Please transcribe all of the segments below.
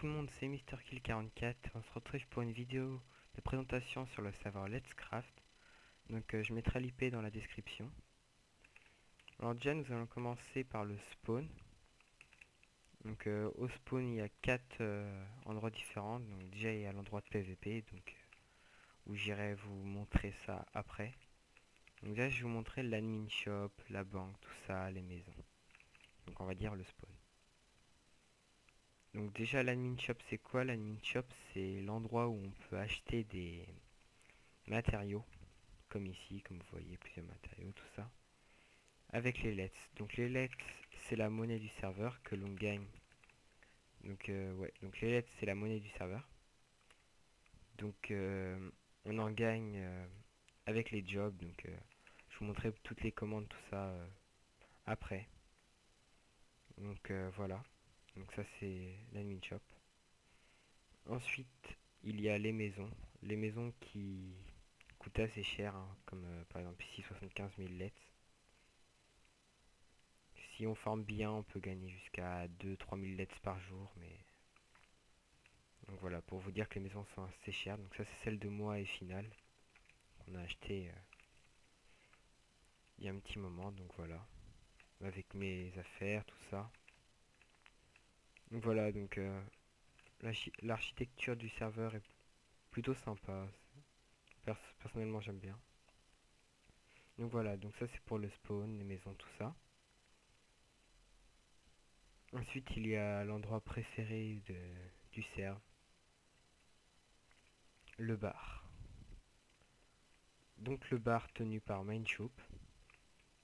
tout le monde, c'est MrKill44. On se retrouve pour une vidéo de présentation sur le serveur Let's Craft. Donc je mettrai l'IP dans la description. Alors déjà nous allons commencer par le spawn. Donc au spawn il y a 4 endroits différents. Donc déjà il y a l'endroit de PVP, donc où j'irai vous montrer ça après. Donc là je vais vous montrer l'admin shop, la banque, tout ça, les maisons. Donc on va dire le spawn. Donc déjà l'admin shop c'est quoi? L'admin shop c'est l'endroit où on peut acheter des matériaux, comme ici, comme vous voyez, plusieurs matériaux, tout ça, avec les lets. Donc les lets c'est la monnaie du serveur que l'on gagne. Donc donc les lets c'est la monnaie du serveur. Donc on en gagne avec les jobs. Donc je vous montrerai toutes les commandes, tout ça après. Donc voilà. Donc ça c'est l'admin shop. Ensuite il y a les maisons. Les maisons qui coûtent assez cher, hein, comme par exemple ici 75 000 lets. Si on farme bien, on peut gagner jusqu'à 2-3 000 lets par jour, mais... Donc voilà, pour vous dire que les maisons sont assez chères. Donc ça c'est celle de moi et Final, qu'on a acheté il y a un petit moment, donc voilà. Avec mes affaires, tout ça. Donc voilà, donc l'architecture du serveur est plutôt sympa. Personnellement j'aime bien. Donc voilà, donc ça c'est pour le spawn, les maisons, tout ça. Ensuite il y a l'endroit préféré du serve, le bar. Donc le bar tenu par Mineshoop.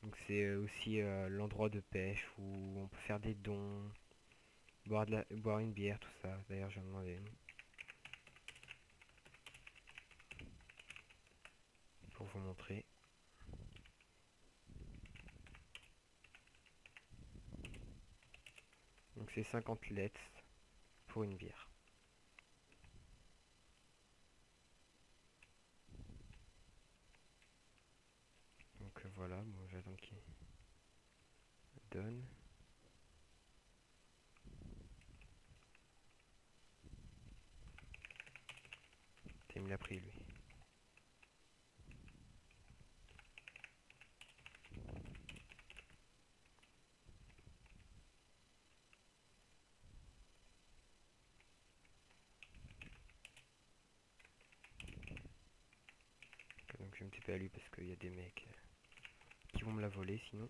Donc c'est aussi l'endroit de pêche où on peut faire des dons, boire une bière, tout ça. D'ailleurs j'en demandais une pour vous montrer. Donc c'est 50 lets pour une bière. Donc voilà, bon, j'attends qu'il donne. Il me l'a pris lui. Donc je vais me taper à lui parce qu'il y a des mecs qui vont me la voler sinon.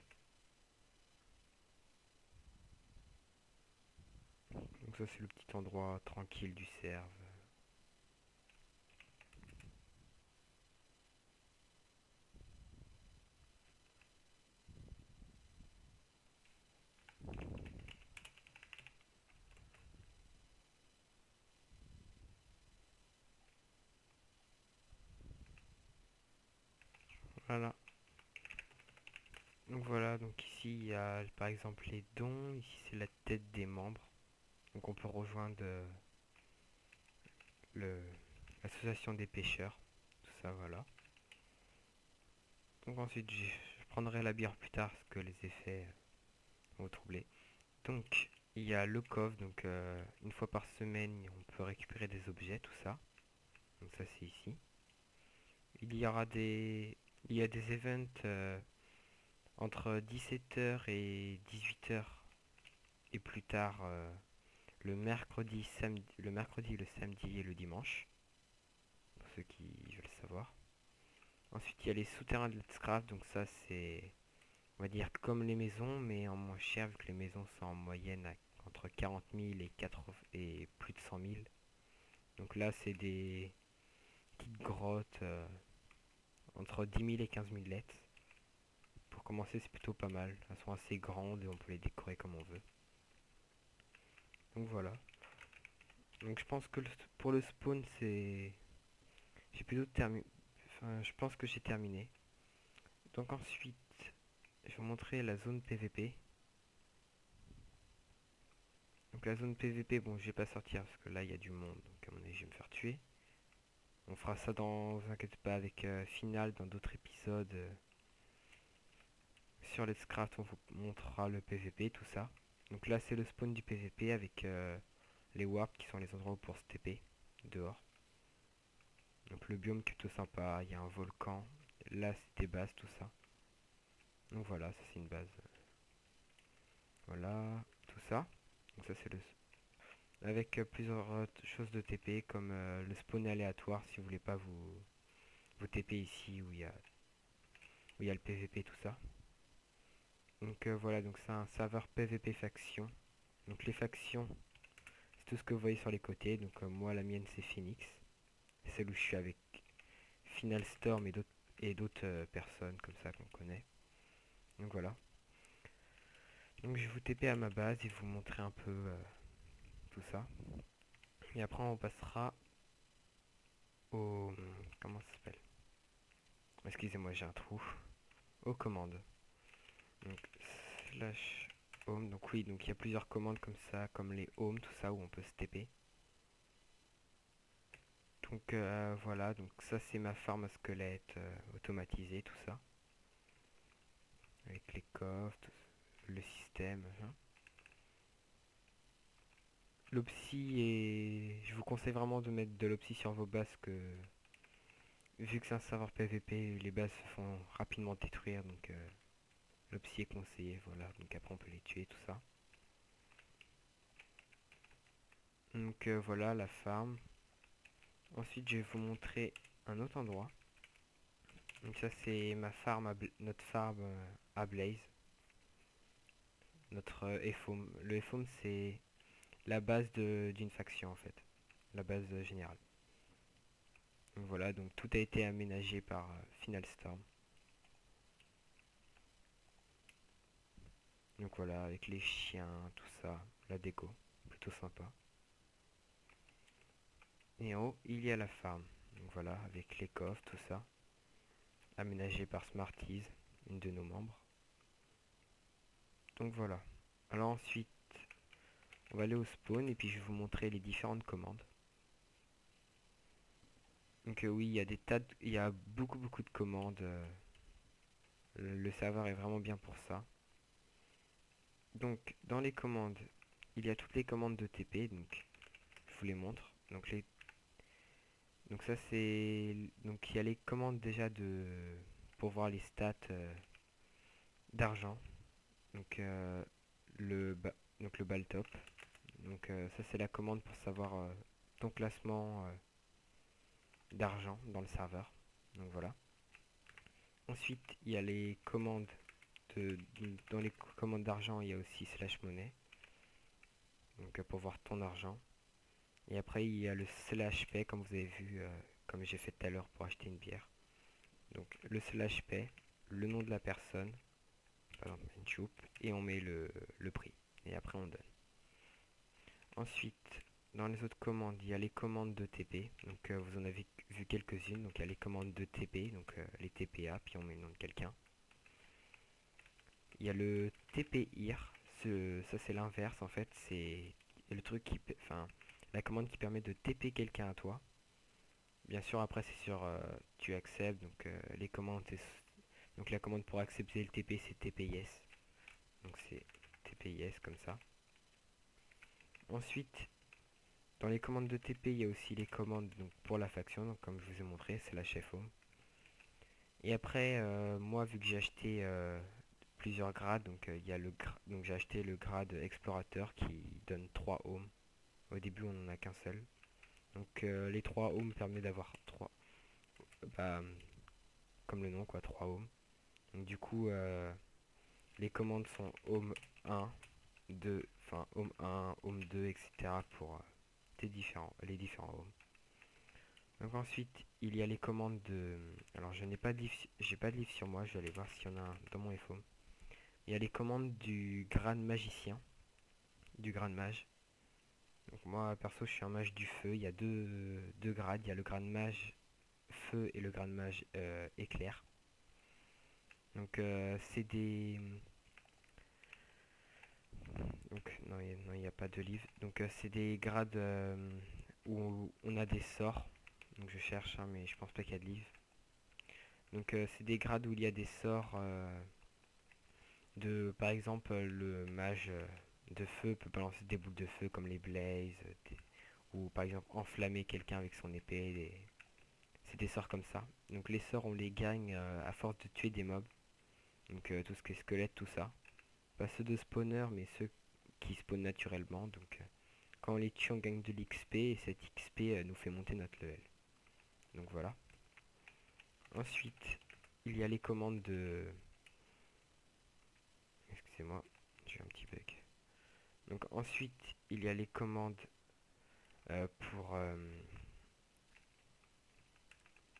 Donc ça c'est le petit endroit tranquille du serve. Voilà. Donc voilà, donc ici il y a par exemple les dons, ici c'est la tête des membres. Donc on peut rejoindre l'association des pêcheurs, tout ça voilà. Donc ensuite je prendrai la bière plus tard parce que les effets vont vous troubler. Donc il y a le coffre, donc une fois par semaine on peut récupérer des objets, tout ça. Donc ça c'est ici. Il y a des events entre 17h et 18h et plus tard le mercredi, le samedi et le dimanche, pour ceux qui veulent savoir. Ensuite il y a les souterrains de Let's Craft, donc ça c'est, on va dire, comme les maisons mais en moins cher vu que les maisons sont en moyenne entre 40 000 et plus de 100 000. Donc là c'est des petites grottes entre 10 000 et 15 000 lets. Pour commencer c'est plutôt pas mal, elles sont assez grandes et on peut les décorer comme on veut. Donc voilà. Donc je pense que pour le spawn c'est... J'ai plutôt terminé... Enfin je pense que j'ai terminé. Donc ensuite je vais vous montrer la zone PVP. Donc la zone PVP, bon je vais pas sortir parce que là il y a du monde, donc à mon avis je vais me faire tuer. On fera ça dans, vous inquiétez pas, avec Final dans d'autres épisodes. Sur Let's Craft on vous montrera le PVP, tout ça. Donc là c'est le spawn du PVP avec les warps qui sont les endroits pour se TP dehors. Donc le biome qui est plutôt sympa, il y a un volcan, là c'est des bases, tout ça. Donc voilà, ça c'est une base. Voilà, tout ça. Donc ça c'est le... Avec plusieurs choses de TP comme le spawn aléatoire si vous voulez pas vous TP ici où il y a le PVP tout ça. Donc voilà, donc c'est un serveur PVP faction. Donc les factions, c'est tout ce que vous voyez sur les côtés. Donc moi la mienne c'est Phoenix. C'est celle où je suis avec Final Storm et d'autres personnes comme ça qu'on connaît. Donc voilà. Donc je vais vous TP à ma base et vous montrer un peu tout ça. Et après on passera au... Comment ça s'appelle? Excusez-moi, j'ai un trou. Aux commandes. Donc slash home. Donc oui, donc il y a plusieurs commandes comme ça, comme les home, tout ça, où on peut se TP. Donc voilà, donc ça c'est ma farm à squelette automatisée, tout ça. Avec les coffres, le système. Hein. L'opsie est... Je vous conseille vraiment de mettre de l'opsie sur vos bases que... Vu que c'est un serveur PVP, les bases se font rapidement détruire, donc l'opsie est conseillée, voilà. Donc après on peut les tuer, tout ça. Donc voilà la farm. Ensuite je vais vous montrer un autre endroit. Donc ça c'est ma farm, notre farm à Blaze. Notre FOM. Le FOM c'est la base d'une faction en fait. La base générale. Donc voilà, donc tout a été aménagé par Final Storm. Donc voilà, avec les chiens, tout ça, la déco, plutôt sympa. Et en haut, il y a la farm. Donc voilà, avec les coffres, tout ça. Aménagé par Smarties, une de nos membres. Donc voilà. Alors ensuite, on va aller au spawn et puis je vais vous montrer les différentes commandes. Donc oui, il y a des tas il y a beaucoup de commandes. Le serveur est vraiment bien pour ça. Donc dans les commandes, il y a toutes les commandes de TP, donc je vous les montre. Donc ça c'est... Donc il y a les commandes déjà de... pour voir les stats d'argent. Donc donc le bal top. Donc ça c'est la commande pour savoir ton classement d'argent dans le serveur. Donc voilà. Ensuite il y a les commandes dans les commandes d'argent il y a aussi slash monnaie. Donc pour voir ton argent. Et après il y a le slash pay comme vous avez vu comme j'ai fait tout à l'heure pour acheter une bière. Donc le slash pay, le nom de la personne, par exemple une choupe, et on met le prix. Et après on donne. Ensuite, dans les autres commandes, il y a les commandes de TP. Donc vous en avez vu quelques-unes. Donc il y a les commandes de TP, donc les TPA, puis on met le nom de quelqu'un. Il y a le TP-IR. Ça c'est l'inverse en fait. C'est le truc qui... Enfin, la commande qui permet de TP quelqu'un à toi. Bien sûr après c'est sur... tu acceptes. Donc les commandes... Donc la commande pour accepter le TP c'est TP-YES. Donc c'est TP-YES comme ça. Ensuite, dans les commandes de TP, il y a aussi les commandes donc, pour la faction, donc, comme je vous ai montré, c'est la chef home. Et après, moi, vu que j'ai acheté plusieurs grades, donc il y a donc j'ai acheté le grade explorateur qui donne 3 ohms. Au début, on n'en a qu'un seul. Donc les 3 ohms permettent d'avoir 3, bah, comme le nom, quoi, 3 ohms. Donc du coup, les commandes sont ohm 1, 2, enfin ohm 1, ohm 2, etc. pour les différents ohms. Donc ensuite, il y a les commandes de... Alors je n'ai pas de livre, j'ai pas de livre sur moi, je vais aller voir s'il y en a un dans mon FOM. Il y a les commandes du grade magicien, du grade mage. Donc moi perso je suis un mage du feu, il y a deux grades, il y a le grade mage feu et le grade mage éclair. Donc c'est des... Donc non, il n'y a pas de livre. Donc c'est des grades où on a des sorts. Donc je cherche, hein, mais je pense pas qu'il y a de livre. Donc c'est des grades où il y a des sorts de par exemple le mage de feu peut balancer des boules de feu comme les blazes, ou par exemple enflammer quelqu'un avec son épée. C'est des sorts comme ça. Donc les sorts on les gagne à force de tuer des mobs. Donc tout ce qui est squelette, tout ça. Pas ceux de spawner, mais ceux qui spawnent naturellement. Donc quand on les tue, on gagne de l'XP et cet XP nous fait monter notre level. Donc voilà. Ensuite, il y a les commandes de... Excusez-moi, j'ai un petit bug. Donc ensuite, il y a les commandes pour...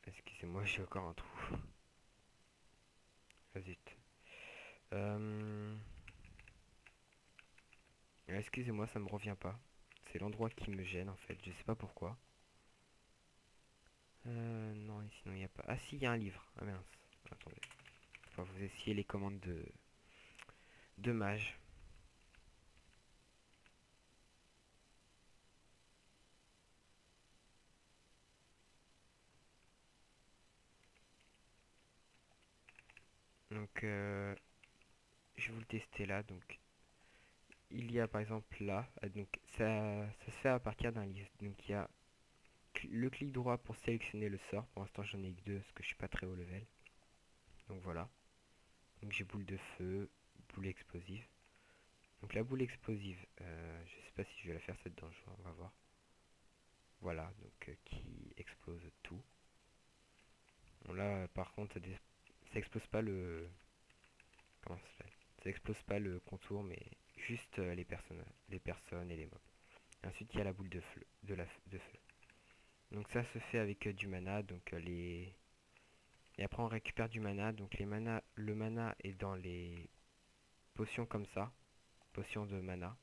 Excusez-moi, j'ai encore un trou. Ah zut. Euh, Excusez-moi, ça me revient pas. C'est l'endroit qui me gêne en fait, je sais pas pourquoi. Non, et sinon il n'y a pas... Ah si, il y a un livre. Ah mince. Attendez. On va vous essayer les commandes de mage. Donc, je vais vous le tester là. Donc, il y a par exemple là. Donc, ça se fait à partir d'un livre. Donc, il y a le clic droit pour sélectionner le sort. Pour l'instant, j'en ai que deux parce que je suis pas très haut level. Donc, voilà. Donc, j'ai boule de feu, boule explosive. Donc, la boule explosive, je sais pas si je vais la faire cette dangereux. On va voir. Voilà. Donc, qui explose tout. Bon, là, par contre, ça explose pas le. Comment ça s'appelle? Ça explose pas le contour, mais juste les personnes et les mobs. Et ensuite, il y a la boule de feu, de feu. Donc ça se fait avec du mana, donc les. Et après, on récupère du mana. Donc le mana est dans les potions comme ça, potions de mana,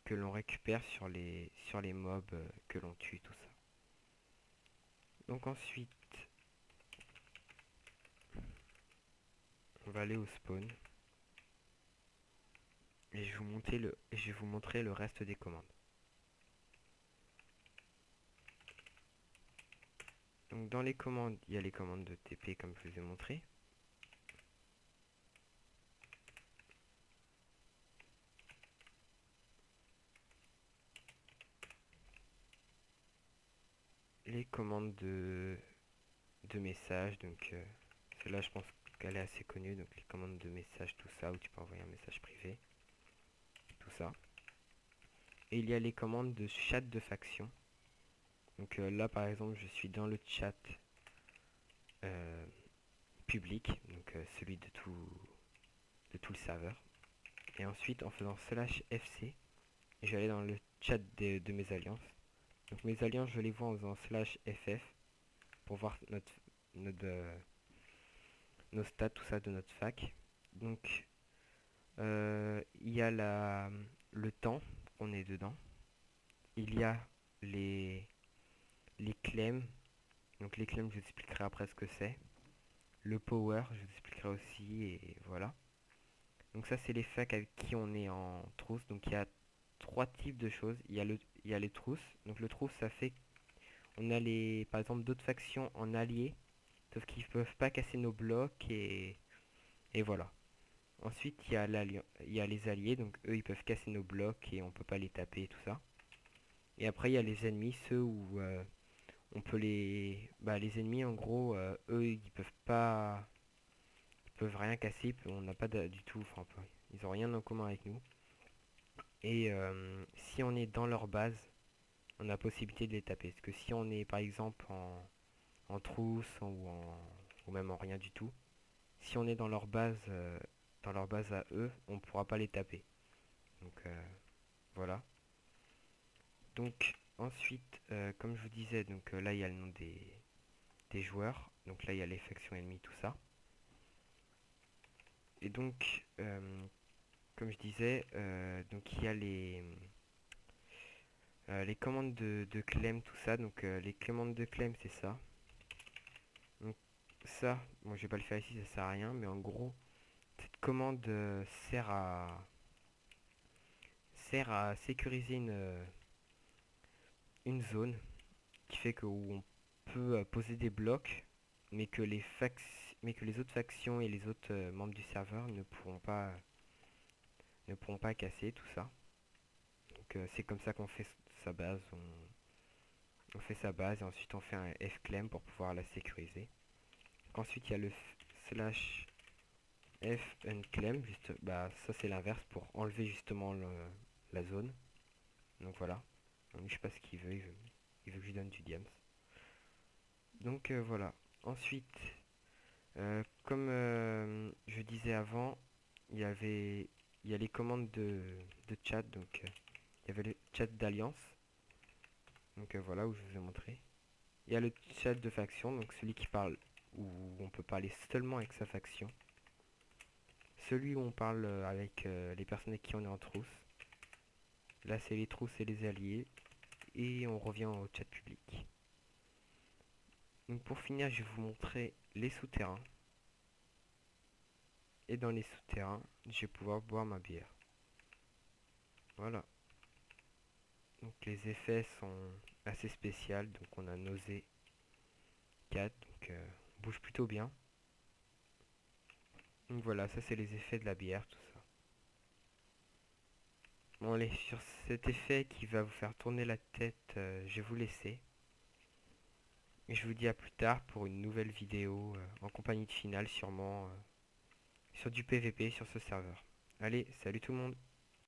que l'on récupère sur les mobs que l'on tue, tout ça. Donc ensuite, on va aller au spawn. Et je vais vous montrer le reste des commandes. Donc dans les commandes, il y a les commandes de TP comme je vous ai montré. Les commandes de messages, donc celle-là je pense qu'elle est assez connue, donc les commandes de messages, tout ça, où tu peux envoyer un message privé, tout ça. Et il y a les commandes de chat de faction. Donc là par exemple je suis dans le chat euh, public, donc celui de tout le serveur. Et ensuite en faisant /fc, je vais aller dans le chat de mes alliances. Donc mes alliances je les vois en faisant /ff pour voir notre nos stats, tout ça de notre fac. Donc il y a le temps qu'on est dedans. Il y a les, les claims. Donc les claims, je vous expliquerai après ce que c'est. Le power, je vous expliquerai aussi. Et voilà. Donc ça, c'est les facs avec qui on est en trousse. Donc il y a trois types de choses. Il y a les trousses. Donc le trousse, ça fait... On a par exemple d'autres factions en alliés. Sauf qu'ils peuvent pas casser nos blocs. Et voilà. Ensuite, il y a les alliés, donc eux ils peuvent casser nos blocs et on peut pas les taper et tout ça. Et après, il y a les ennemis, ceux où on peut les. Bah, les ennemis en gros, eux ils peuvent pas. Ils peuvent rien casser, on n'a pas du tout. Enfin, ils ont rien en commun avec nous. Et si on est dans leur base, on a possibilité de les taper. Parce que si on est par exemple en trousse ou même en rien du tout, si on est dans leur base à eux, on pourra pas les taper. Donc voilà. Donc ensuite, comme je vous disais, donc là il y a le nom des joueurs. Donc là il y a les factions ennemies, tout ça. Et donc, comme je disais, donc il y a les commandes de claim, tout ça. Donc les commandes de claim, c'est ça. Donc ça, bon je vais pas le faire ici, ça sert à rien, mais en gros, cette commande sert à sécuriser une zone qui fait que où on peut poser des blocs, mais que mais que les autres factions et les autres membres du serveur ne pourront pas ne pourront pas casser tout ça. Donc c'est comme ça qu'on fait sa base. On fait sa base et ensuite on fait un fclem pour pouvoir la sécuriser. Donc ensuite il y a le slash funclem, juste, bah ça c'est l'inverse pour enlever justement la zone. Donc voilà. Donc, je sais pas ce qu'il veut, il veut que je lui donne du diams. Donc voilà. Ensuite, comme je disais avant, il y a les commandes de chat. Donc il y avait le chat d'alliance. Donc voilà où je vous ai montré. Il y a le chat de faction, donc celui qui parle où on peut parler seulement avec sa faction. Celui où on parle avec les personnes avec qui on est en trousse. Là c'est les trousses et les alliés. Et on revient au chat public. Donc pour finir, je vais vous montrer les souterrains. Et dans les souterrains, je vais pouvoir boire ma bière. Voilà. Donc les effets sont assez spéciaux. Donc on a nausée 4. Donc on bouge plutôt bien. Donc voilà, ça c'est les effets de la bière, tout ça. Bon allez, sur cet effet qui va vous faire tourner la tête, je vais vous laisser. Et je vous dis à plus tard pour une nouvelle vidéo en compagnie de Finale sûrement sur du PVP sur ce serveur. Allez, salut tout le monde!